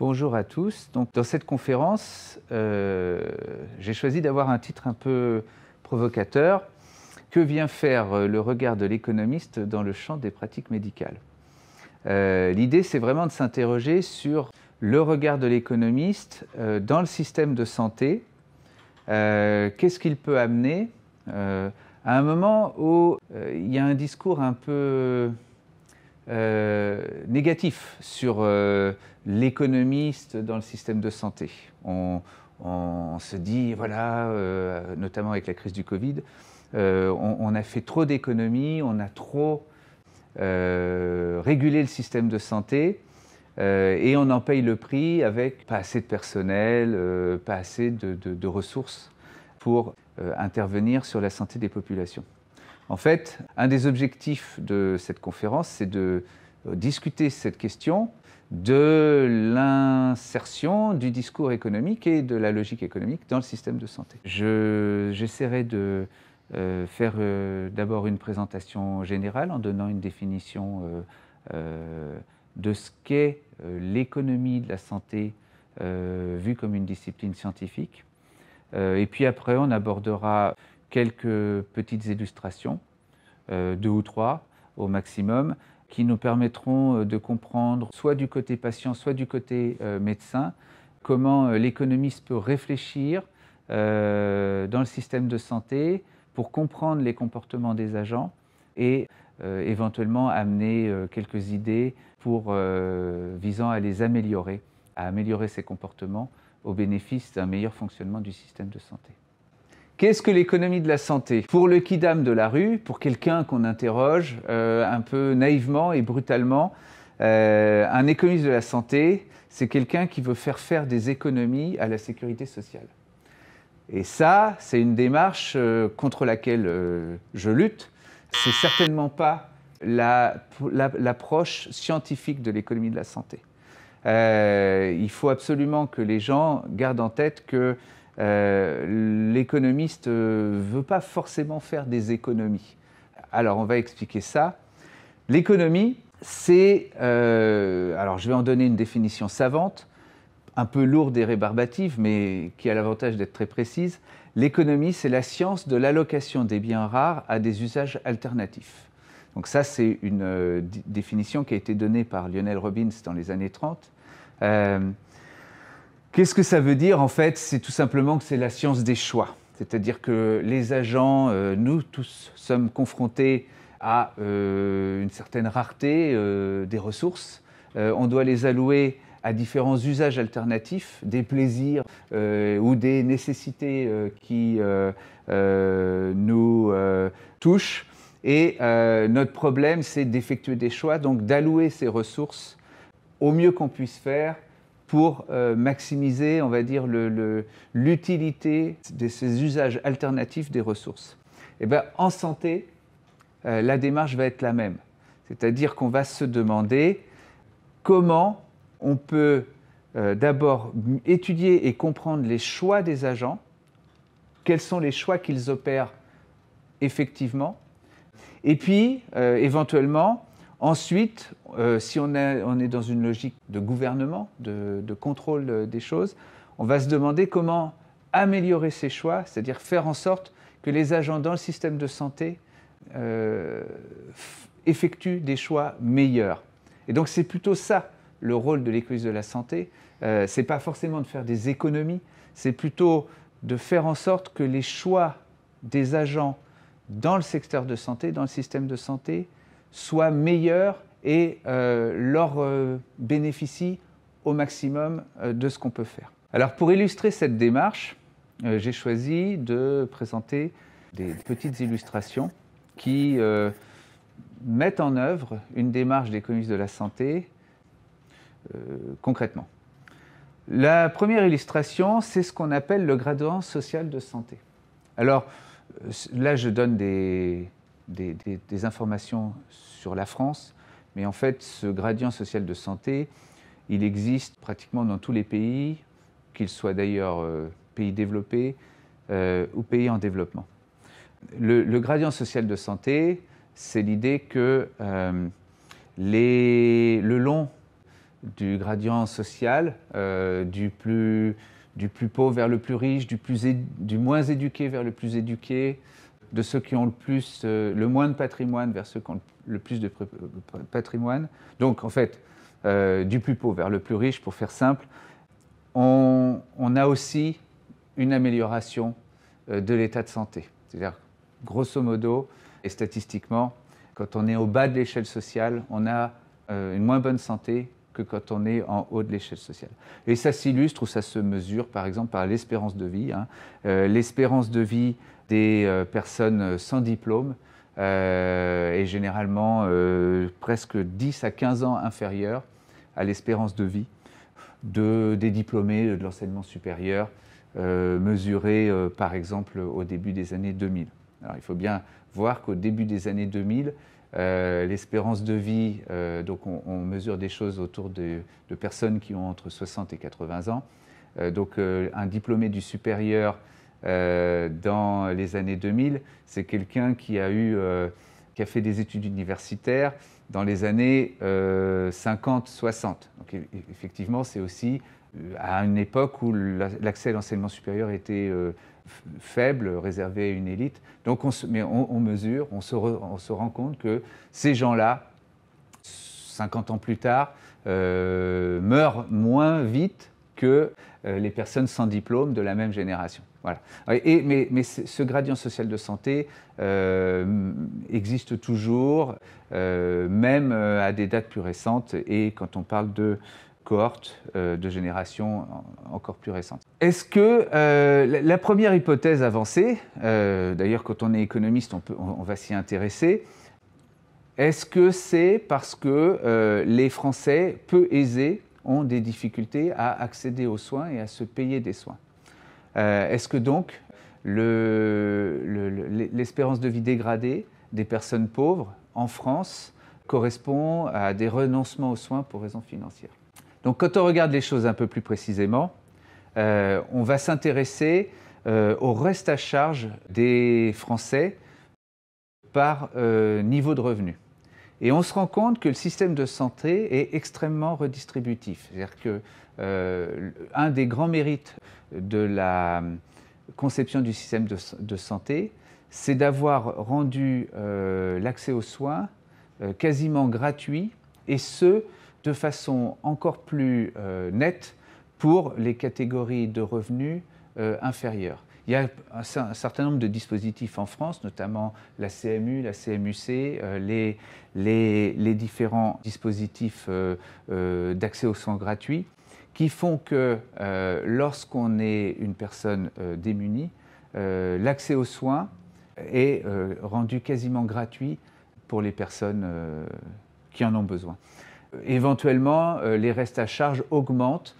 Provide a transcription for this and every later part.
Bonjour à tous. Donc, dans cette conférence, j'ai choisi d'avoir un titre un peu provocateur. Que vient faire le regard de l'économiste dans le champ des pratiques médicales? L'idée, c'est vraiment de s'interroger sur le regard de l'économiste dans le système de santé. Qu'est-ce qu'il peut amener à un moment où il y a un discours un peu négatif sur l'économiste dans le système de santé. On se dit, voilà, notamment avec la crise du Covid, on a fait trop d'économies, on a trop régulé le système de santé et on en paye le prix avec pas assez de personnel, pas assez de ressources pour intervenir sur la santé des populations. En fait, un des objectifs de cette conférence, c'est de discuter cette question de l'insertion du discours économique et de la logique économique dans le système de santé. J'essaierai de faire d'abord une présentation générale en donnant une définition de ce qu'est l'économie de la santé vue comme une discipline scientifique. Et puis après, on abordera quelques petites illustrations, 2 ou 3 au maximum, qui nous permettront de comprendre, soit du côté patient, soit du côté médecin, comment l'économiste peut réfléchir dans le système de santé pour comprendre les comportements des agents et éventuellement amener quelques idées pour visant à les améliorer, à améliorer ces comportements au bénéfice d'un meilleur fonctionnement du système de santé. Qu'est-ce que l'économie de la santé? Pour le quidam de la rue, pour quelqu'un qu'on interroge un peu naïvement et brutalement, un économiste de la santé, c'est quelqu'un qui veut faire des économies à la sécurité sociale. Et ça, c'est une démarche contre laquelle je lutte. C'est certainement pas l'approche scientifique de l'économie de la santé. Il faut absolument que les gens gardent en tête que l'économiste ne veut pas forcément faire des économies. Alors, on va expliquer ça. L'économie, c'est... alors, je vais en donner une définition savante, un peu lourde et rébarbative, mais qui a l'avantage d'être très précise. L'économie, c'est la science de l'allocation des biens rares à des usages alternatifs. Donc ça, c'est une définition qui a été donnée par Lionel Robbins dans les années 30. Qu'est-ce que ça veut dire? En fait, c'est tout simplement que c'est la science des choix. C'est-à-dire que les agents, nous tous, sommes confrontés à une certaine rareté des ressources. On doit les allouer à différents usages alternatifs, des plaisirs ou des nécessités qui nous touchent. Et notre problème, c'est d'effectuer des choix, donc d'allouer ces ressources au mieux qu'on puisse faire pour maximiser, on va dire, l'utilité de ces usages alternatifs des ressources. Et bien, en santé, la démarche va être la même. C'est-à-dire qu'on va se demander comment on peut d'abord étudier et comprendre les choix des agents, quels sont les choix qu'ils opèrent effectivement, et puis, éventuellement, ensuite, si on est dans une logique de gouvernement, de contrôle des choses, on va se demander comment améliorer ces choix, c'est-à-dire faire en sorte que les agents dans le système de santé effectuent des choix meilleurs. Et donc, c'est plutôt ça le rôle de l'économiste de la santé. Ce n'est pas forcément de faire des économies, c'est plutôt de faire en sorte que les choix des agents dans le secteur de santé, dans le système de santé, soient meilleurs et leur bénéficient au maximum de ce qu'on peut faire. Alors pour illustrer cette démarche, j'ai choisi de présenter des petites illustrations qui mettent en œuvre une démarche d'économiste de la santé concrètement. La première illustration, c'est ce qu'on appelle le gradient social de santé. Alors, là, je donne des informations sur la France, mais en fait, ce gradient social de santé, il existe pratiquement dans tous les pays, qu'ils soient d'ailleurs pays développés ou pays en développement. Le gradient social de santé, c'est l'idée que le long du gradient social, du plus pauvre vers le plus riche, du moins éduqué vers le plus éduqué, de ceux qui ont le moins de patrimoine vers ceux qui ont le plus de patrimoine. Donc en fait, du plus pauvre vers le plus riche, pour faire simple, on a aussi une amélioration de l'état de santé. C'est-à-dire, grosso modo, et statistiquement, quand on est au bas de l'échelle sociale, on a une moins bonne santé que quand on est en haut de l'échelle sociale. Et ça s'illustre ou ça se mesure, par exemple, par l'espérance de vie. L'espérance de vie des personnes sans diplôme est généralement presque 10 à 15 ans inférieure à l'espérance de vie des diplômés de l'enseignement supérieur, mesurée par exemple au début des années 2000. Alors il faut bien voir qu'au début des années 2000, l'espérance de vie, donc on mesure des choses autour de personnes qui ont entre 60 et 80 ans. Donc un diplômé du supérieur dans les années 2000, c'est quelqu'un qui a fait des études universitaires dans les années 50-60. Donc effectivement, c'est aussi à une époque où l'accès à l'enseignement supérieur était faible, réservé à une élite. Donc on mesure, on se rend compte que ces gens-là, 50 ans plus tard, meurent moins vite que les personnes sans diplôme de la même génération. Voilà. Mais ce gradient social de santé existe toujours, même à des dates plus récentes, et quand on parle de cohortes de générations encore plus récentes. Est-ce que la première hypothèse avancée, d'ailleurs quand on est économiste on va s'y intéresser, est-ce que c'est parce que les Français peu aisés ont des difficultés à accéder aux soins et à se payer des soins? Est-ce que donc l'espérance de vie dégradée des personnes pauvres en France correspond à des renoncements aux soins pour raisons financières? Donc quand on regarde les choses un peu plus précisément, on va s'intéresser au reste à charge des Français par niveau de revenu. Et on se rend compte que le système de santé est extrêmement redistributif. C'est-à-dire qu'un des grands mérites de la conception du système de santé, c'est d'avoir rendu l'accès aux soins quasiment gratuit, et ce, de façon encore plus nette pour les catégories de revenus inférieurs. Il y a un certain nombre de dispositifs en France, notamment la CMU, la CMUC, les différents dispositifs d'accès aux soins gratuits, qui font que lorsqu'on est une personne démunie, l'accès aux soins est rendu quasiment gratuit pour les personnes qui en ont besoin. Éventuellement, les restes à charge augmentent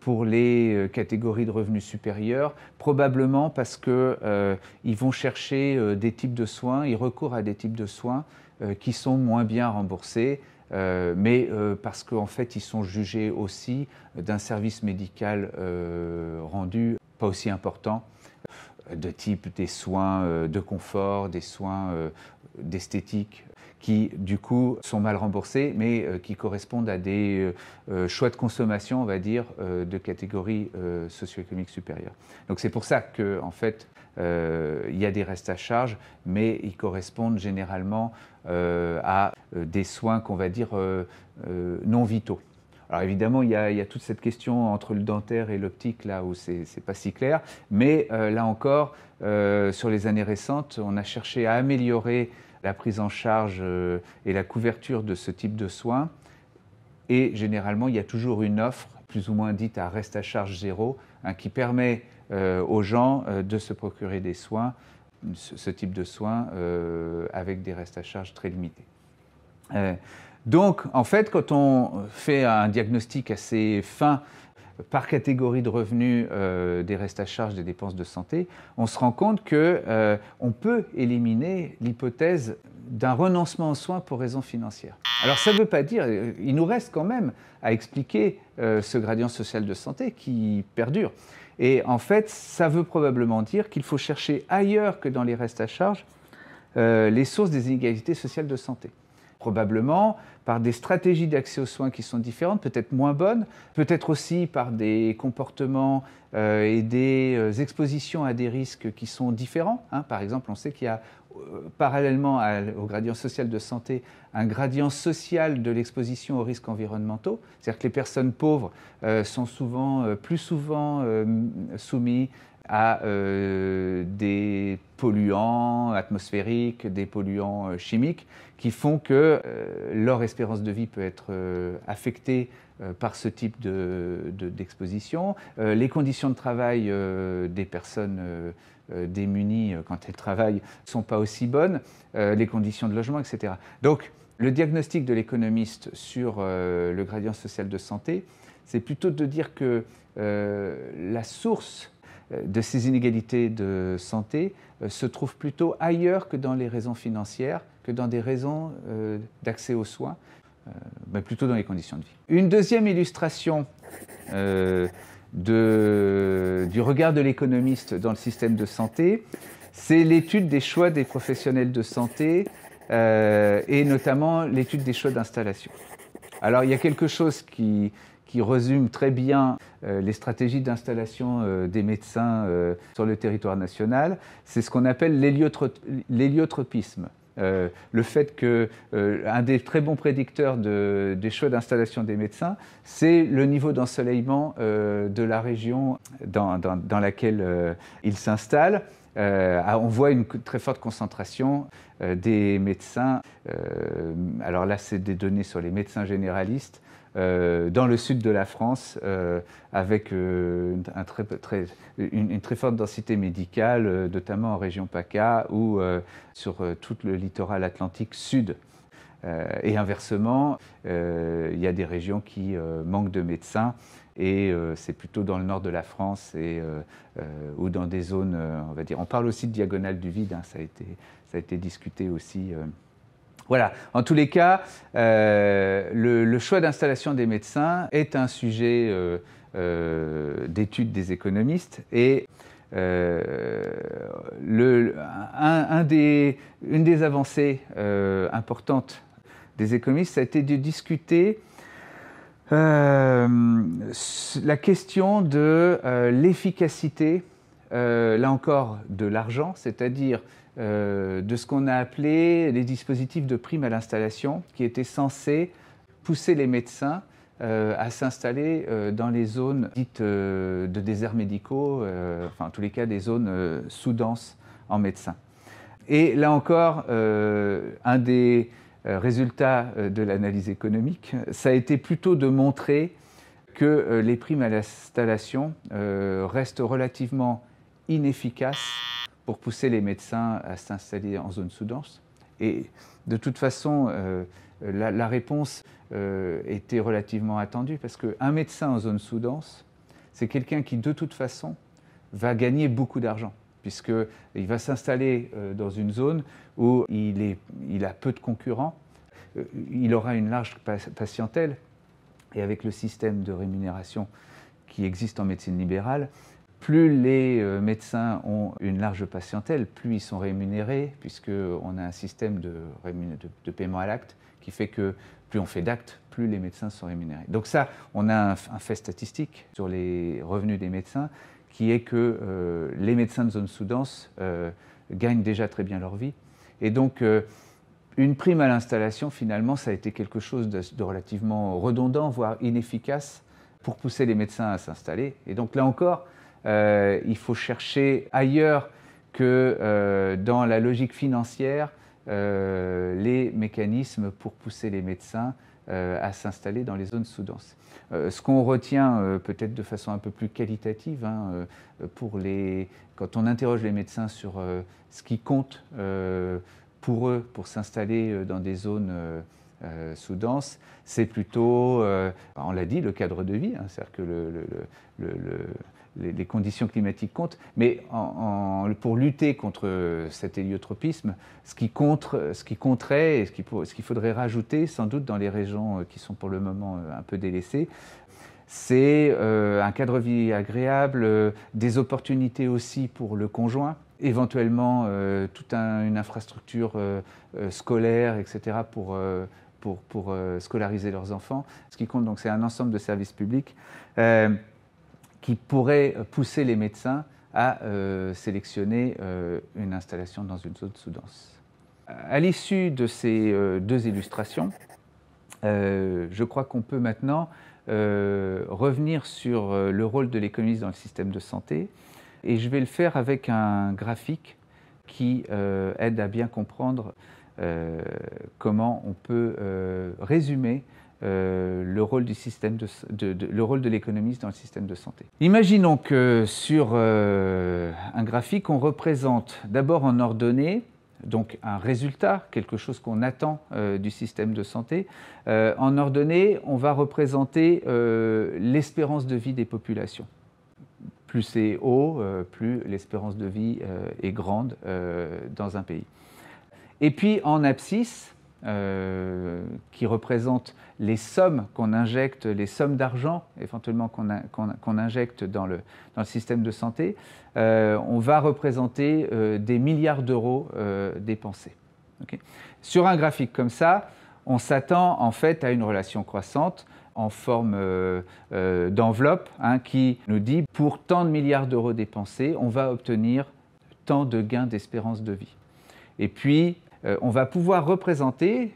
pour les catégories de revenus supérieurs, probablement parce qu'ils vont chercher des types de soins, ils recourent à des types de soins qui sont moins bien remboursés, mais parce qu'en fait ils sont jugés aussi d'un service médical rendu pas aussi important, de type des soins de confort, des soins d'esthétique, qui du coup sont mal remboursés, mais qui correspondent à des choix de consommation, on va dire, de catégories socio-économiques supérieures. Donc c'est pour ça qu'en fait, il y a des restes à charge, mais ils correspondent généralement à des soins qu'on va dire non vitaux. Alors évidemment, il y a toute cette question entre le dentaire et l'optique, là où c'est pas si clair, mais là encore, sur les années récentes, on a cherché à améliorer la prise en charge et la couverture de ce type de soins. Et généralement, il y a toujours une offre, plus ou moins dite à reste à charge zéro, qui permet aux gens de se procurer des soins, ce type de soins, avec des restes à charge très limités. Donc, en fait, quand on fait un diagnostic assez fin par catégorie de revenus des restes à charge des dépenses de santé, on se rend compte qu'on peut éliminer l'hypothèse d'un renoncement aux soins pour raisons financières. Alors ça ne veut pas dire, il nous reste quand même à expliquer ce gradient social de santé qui perdure. Et en fait, ça veut probablement dire qu'il faut chercher ailleurs que dans les restes à charge les sources des inégalités sociales de santé. probablement par des stratégies d'accès aux soins qui sont différentes, peut-être moins bonnes, peut-être aussi par des comportements et des expositions à des risques qui sont différents. Par exemple, on sait qu'il y a parallèlement au gradient social de santé, un gradient social de l'exposition aux risques environnementaux. C'est-à-dire que les personnes pauvres sont plus souvent soumises à des polluants atmosphériques, des polluants chimiques, qui font que leur espérance de vie peut être affectée par ce type d'exposition. Les conditions de travail des personnes démunies quand elles travaillent ne sont pas aussi bonnes, les conditions de logement, etc. Donc, le diagnostic de l'économiste sur le gradient social de santé, c'est plutôt de dire que la source de ces inégalités de santé se trouve plutôt ailleurs que dans les raisons financières, que dans des raisons d'accès aux soins, mais plutôt dans les conditions de vie. Une deuxième illustration du regard de l'économiste dans le système de santé, c'est l'étude des choix des professionnels de santé et notamment l'étude des choix d'installation. Alors il y a quelque chose qui résume très bien les stratégies d'installation des médecins sur le territoire national, c'est ce qu'on appelle l'héliotropisme. Le fait qu'un des très bons prédicteurs des choix d'installation des médecins, c'est le niveau d'ensoleillement de la région dans laquelle ils s'installent. On voit une très forte concentration des médecins, alors là c'est des données sur les médecins généralistes, dans le sud de la France, avec une très forte densité médicale, notamment en région PACA ou sur tout le littoral atlantique sud. Et inversement, il y a des régions qui manquent de médecins, et c'est plutôt dans le nord de la France ou dans des zones, on va dire, on parle aussi de diagonale du vide, ça a été discuté aussi. Voilà, en tous les cas, le choix d'installation des médecins est un sujet d'étude des économistes, et une des avancées importantes des économistes, ça a été de discuter la question de l'efficacité, là encore, de l'argent, c'est-à-dire de ce qu'on a appelé les dispositifs de prime à l'installation, qui étaient censés pousser les médecins à s'installer dans les zones dites de déserts médicaux, enfin en tous les cas des zones sous-denses en médecins. Et là encore, un des résultats de l'analyse économique, ça a été plutôt de montrer que les primes à l'installation restent relativement inefficaces pour pousser les médecins à s'installer en zone sous-dense. Et de toute façon, la réponse était relativement attendue, parce qu'un médecin en zone sous-dense, c'est quelqu'un qui, de toute façon, va gagner beaucoup d'argent, puisqu'il va s'installer dans une zone où il a peu de concurrents, il aura une large patientèle, et avec le système de rémunération qui existe en médecine libérale, plus les médecins ont une large patientèle, plus ils sont rémunérés, puisqu'on a un système de paiement à l'acte qui fait que plus on fait d'actes, plus les médecins sont rémunérés. Donc ça, on a un fait statistique sur les revenus des médecins, qui est que les médecins de zone sous-dense gagnent déjà très bien leur vie. Et donc, une prime à l'installation, finalement, ça a été quelque chose de relativement redondant, voire inefficace, pour pousser les médecins à s'installer. Et donc là encore, il faut chercher ailleurs que dans la logique financière les mécanismes pour pousser les médecins à s'installer dans les zones sous-denses. Ce qu'on retient peut-être de façon un peu plus qualitative, quand on interroge les médecins sur ce qui compte pour eux pour s'installer dans des zones sous-denses, c'est plutôt, on l'a dit, le cadre de vie, c'est-à-dire que les conditions climatiques comptent, mais pour lutter contre cet héliotropisme, ce qui compterait et ce qu'il faudrait rajouter, sans doute dans les régions qui sont pour le moment un peu délaissées, c'est un cadre de vie agréable, des opportunités aussi pour le conjoint, éventuellement toute une infrastructure scolaire, etc. pour scolariser leurs enfants. Ce qui compte, donc, c'est un ensemble de services publics qui pourraient pousser les médecins à sélectionner une installation dans une zone sous-dense. À l'issue de ces deux illustrations, je crois qu'on peut maintenant revenir sur le rôle de l'économie dans le système de santé, et je vais le faire avec un graphique qui aide à bien comprendre comment on peut résumer le rôle de l'économiste dans le système de santé. Imaginons que sur un graphique, on représente d'abord en ordonnée, donc un résultat, quelque chose qu'on attend du système de santé. En ordonnée, on va représenter l'espérance de vie des populations. Plus c'est haut, plus l'espérance de vie est grande dans un pays. Et puis en abscisse, qui représente les sommes qu'on injecte, les sommes d'argent éventuellement qu'on injecte dans le système de santé, on va représenter des milliards d'euros dépensés. Okay. Sur un graphique comme ça, on s'attend en fait à une relation croissante en forme d'enveloppe qui nous dit pour tant de milliards d'euros dépensés, on va obtenir tant de gains d'espérance de vie. Et puis, on va pouvoir représenter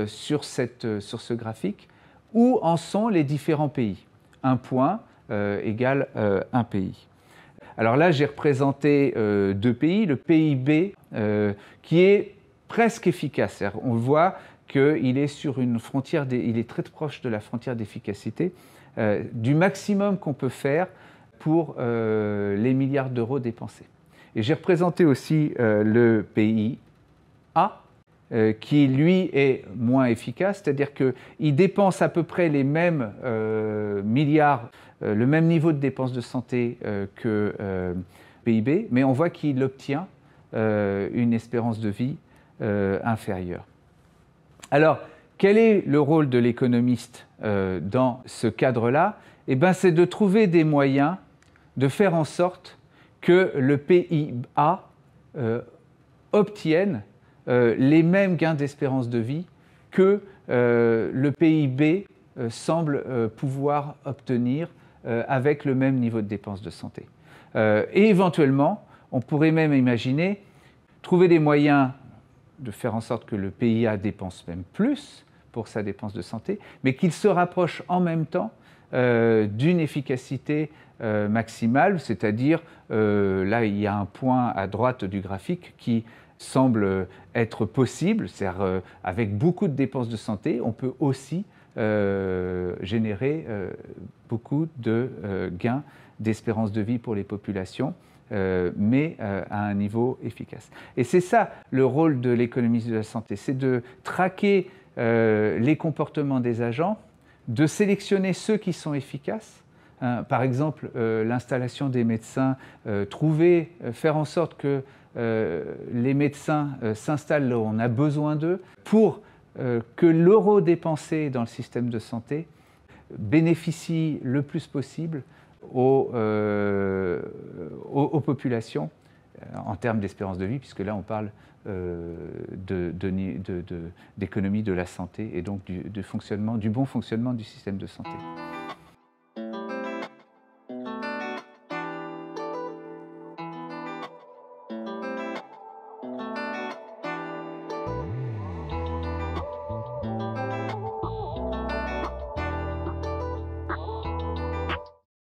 sur ce graphique où en sont les différents pays. Un point égale un pays. Alors là, j'ai représenté deux pays, le PIB qui est presque efficace. On voit qu'il est sur une frontière, il est très proche de la frontière d'efficacité, du maximum qu'on peut faire pour les milliards d'euros dépensés. Et j'ai représenté aussi le PIA, qui lui est moins efficace, c'est-à-dire qu'il dépense à peu près les mêmes milliards, le même niveau de dépenses de santé que PIB, mais on voit qu'il obtient une espérance de vie inférieure. Alors, quel est le rôle de l'économiste dans ce cadre-là? Eh bien, c'est de trouver des moyens de faire en sorte que le PIA obtienne les mêmes gains d'espérance de vie que le PIB semble pouvoir obtenir avec le même niveau de dépenses de santé. Et éventuellement, on pourrait même imaginer trouver des moyens de faire en sorte que le PIA dépense même plus pour sa dépense de santé, mais qu'il se rapproche en même temps d'une efficacité maximale, c'est-à-dire, là il y a un point à droite du graphique qui semble être possible, c'est-à-dire avec beaucoup de dépenses de santé, on peut aussi générer beaucoup de gains d'espérance de vie pour les populations, mais à un niveau efficace. Et c'est ça le rôle de l'économiste de la santé, c'est de traquer les comportements des agents, de sélectionner ceux qui sont efficaces. Par exemple, l'installation des médecins, faire en sorte que les médecins s'installent là où on a besoin d'eux pour que l'euro dépensé dans le système de santé bénéficie le plus possible aux populations en termes d'espérance de vie, puisque là on parle d'économie de la santé et donc du bon fonctionnement du système de santé.